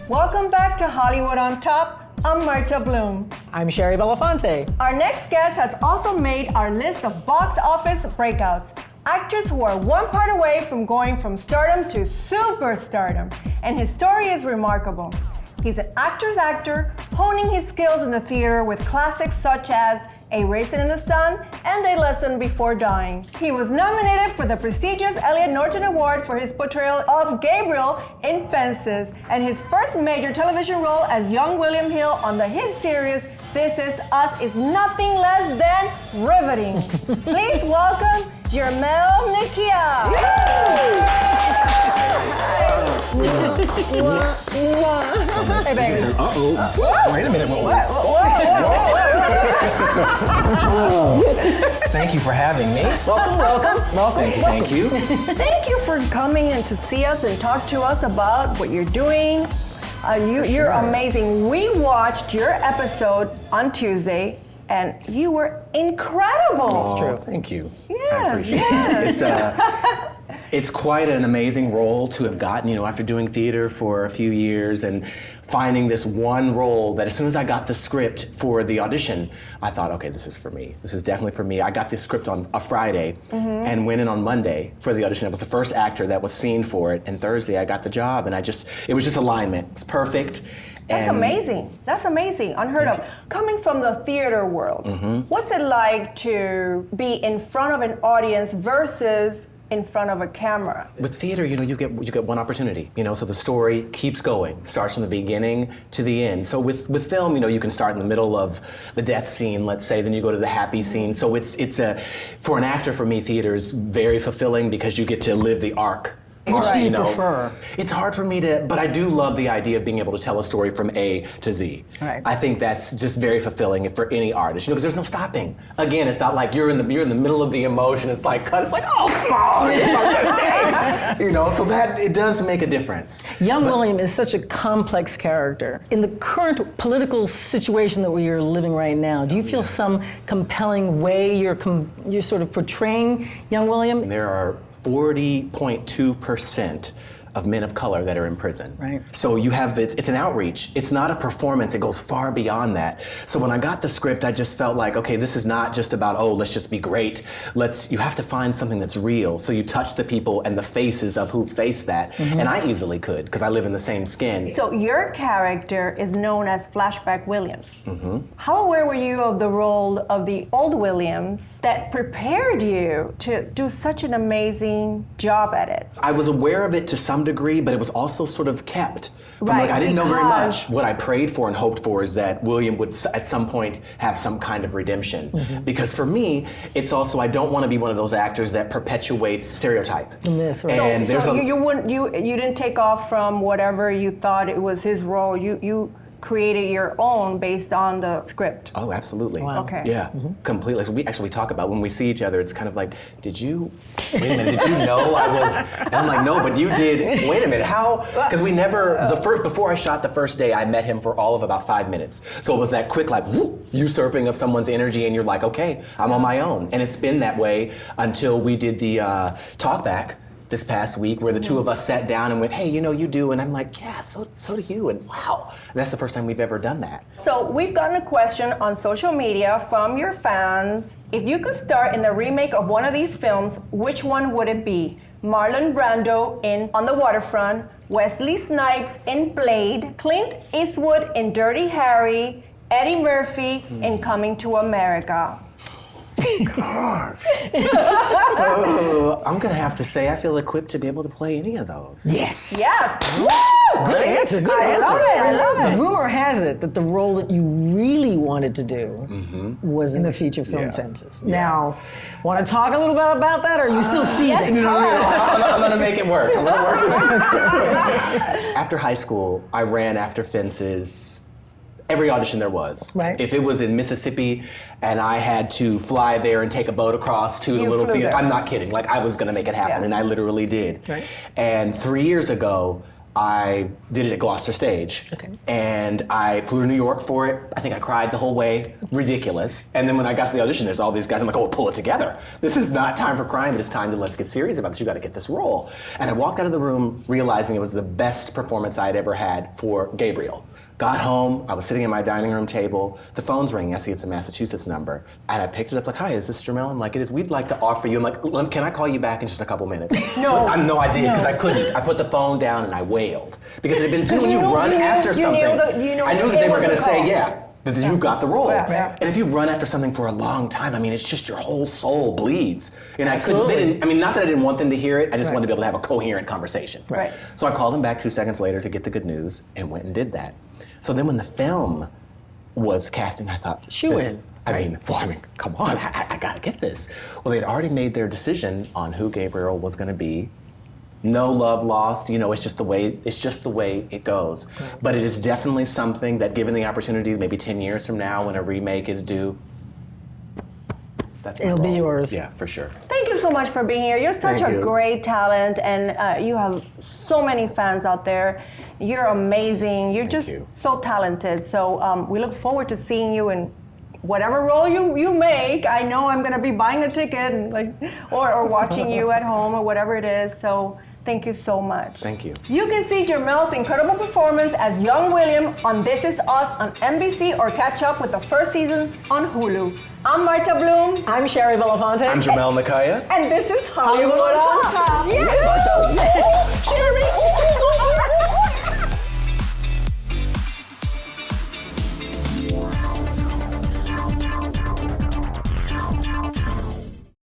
Welcome back to Hollywood on Top. I'm Marta Bloom. I'm Sherry Belafonte. Our next guest has also made our list of box office breakouts. Actors who are one part away from going from stardom to superstardom. And his story is remarkable. He's an actor's actor, honing his skills in the theater with classics such as A Raisin in the Sun and A Lesson Before Dying. He was nominated for the prestigious Elliot Norton Award for his portrayal of Gabriel in Fences, and his first major television role as young William Hill on the hit series This Is Us is nothing less than riveting. Please welcome Jermel Nikia. Hey, baby. Wait a minute. Thank you for having me. Welcome. Thank you. Thank you for coming and to see us and talk to us about what you're doing. You're amazing. We watched your episode on Tuesday, and you were incredible. That's true. Thank you. Yes, I appreciate it. It's quite an amazing role to have gotten, after doing theater for a few years and finding this one role that as soon as I got the script for the audition, I thought, okay, this is for me. This is definitely for me. I got the script on a Friday and went in on Monday for the audition. I was the first actor that was seen for it, and Thursday I got the job, and it was just alignment. It's perfect. That's amazing. That's amazing. Unheard of. Coming from the theater world, what's it like to be in front of an audience versus in front of a camera? With theater, you get one opportunity. So the story keeps going, starts from the beginning to the end. So with film, you can start in the middle of the death scene, let's say, then you go to the happy scene. So it's for an actor, for me, theater is very fulfilling because you get to live the arc. Which do you prefer? It's hard for me but I do love the idea of being able to tell a story from A to Z. Right. I think that's just very fulfilling for any artist, because there's no stopping. Again, it's not like you're in the middle of the emotion. It's like cut. It's like, oh, come on, it's my mistake. So that it does make a difference. Young William is such a complex character. In the current political situation that we are living right now, do you feel some compelling way you're sort of portraying young William? There are 40.2% of men of color that are in prison. Right. So you have, it's an outreach. It's not a performance, it goes far beyond that. So when I got the script, I just felt like, okay, this is not just about, let's just be great. You have to find something that's real. So you touch the people and the faces of who face that. And I easily could, because I live in the same skin. So your character is known as Flashback William. How aware were you of the role of the old Williams that prepared you to do such an amazing job at it? I was aware of it to some degree, but it was also sort of kept. Right, I didn't know very much. What I prayed for and hoped for is that William would at some point have some kind of redemption. Because for me, it's also, I don't want to be one of those actors that perpetuates stereotype. The myth, right? And you didn't take off from whatever you thought it was his role. You created your own based on the script. Oh, absolutely. Wow. Okay. Yeah, completely. So we talk about when we see each other, it's kind of like, wait a minute, did you know I was, and I'm like, no, but you did, wait a minute, how? Because before I shot the first day, I met him for all of about 5 minutes. So it was that quick, like, usurping of someone's energy, and you're like, okay, I'm on my own. And it's been that way until we did the talk back this past week, where the two of us sat down and went, hey, you do, and I'm like, yeah, so do you, and wow. And that's the first time we've ever done that. So we've gotten a question on social media from your fans. If you could star in the remake of one of these films, which one would it be? Marlon Brando in On the Waterfront, Wesley Snipes in Blade, Clint Eastwood in Dirty Harry, Eddie Murphy in Coming to America. Gosh. I'm gonna have to say I feel equipped to be able to play any of those. Yes. Yes. Woo! Good answer. Good I answer. love it. I love it. The rumor has it that the role that you really wanted to do was in the feature film Fences. Now, want to talk a little bit about that, or are you still seething? No, I'm gonna make it work. I'm gonna work. After high school, I ran after Fences. Every audition there was. Right. If it was in Mississippi and I had to fly there and take a boat across to the little flew theater, there. I'm not kidding. Like, I was gonna make it happen, and I literally did. Right. And 3 years ago, I did it at Gloucester Stage. Okay. And I flew to New York for it. I think I cried the whole way. Ridiculous. And then when I got to the audition, there's all these guys. I'm like, oh, pull it together. This is not time for crying, but it's time to let's get serious about this. You got to get this role. And I walked out of the room realizing it was the best performance I'd ever had for Gabriel. Got home, I was sitting at my dining room table, the phone's ringing, I see it's a Massachusetts number, and I picked it up like, hi, is this Jermel? I'm like, it is, we'd like to offer you, I'm like, can I call you back in just a couple minutes? No. I did, because No. I couldn't. I put the phone down and I wailed. Because it had been, Because when you you knew- run you knew- after you knew something, that- you knew I knew that it they were was going a to say, call. yeah, that you got the role. Yeah. And if you run after something for a long time, I mean, it's just your whole soul bleeds. And I couldn't, Absolutely. they didn't, I mean, not that I didn't want them to hear it, I just Right. wanted to be able to have a coherent conversation. Right. So I called them back 2 seconds later to get the good news and went and did that. So then when the film was casting, I thought, Shoo this- in. I mean, come on, I gotta get this. Well, they'd already made their decision on who Gabriel was gonna be. No love lost, you know, it's just the way it goes. But it is definitely something that, given the opportunity, maybe 10 years from now when a remake is due, that's my It'll be role. yours. Yeah, for sure. Thank you so much for being here. You're such Thank a you. great talent, and you have so many fans out there. You're amazing. You're just you. so talented. So we look forward to seeing you in whatever role you make. I know I'm gonna be buying a ticket and or watching you at home or whatever it is. So thank you so much. Thank you. You can see Jermel's incredible performance as young William on This Is Us on NBC or catch up with the first season on Hulu. I'm Marta Bloom, I'm Sherry Belafonte. I'm Jermel Nakaya. and this is Hollywood Hollywood on on Top. Top. Yes.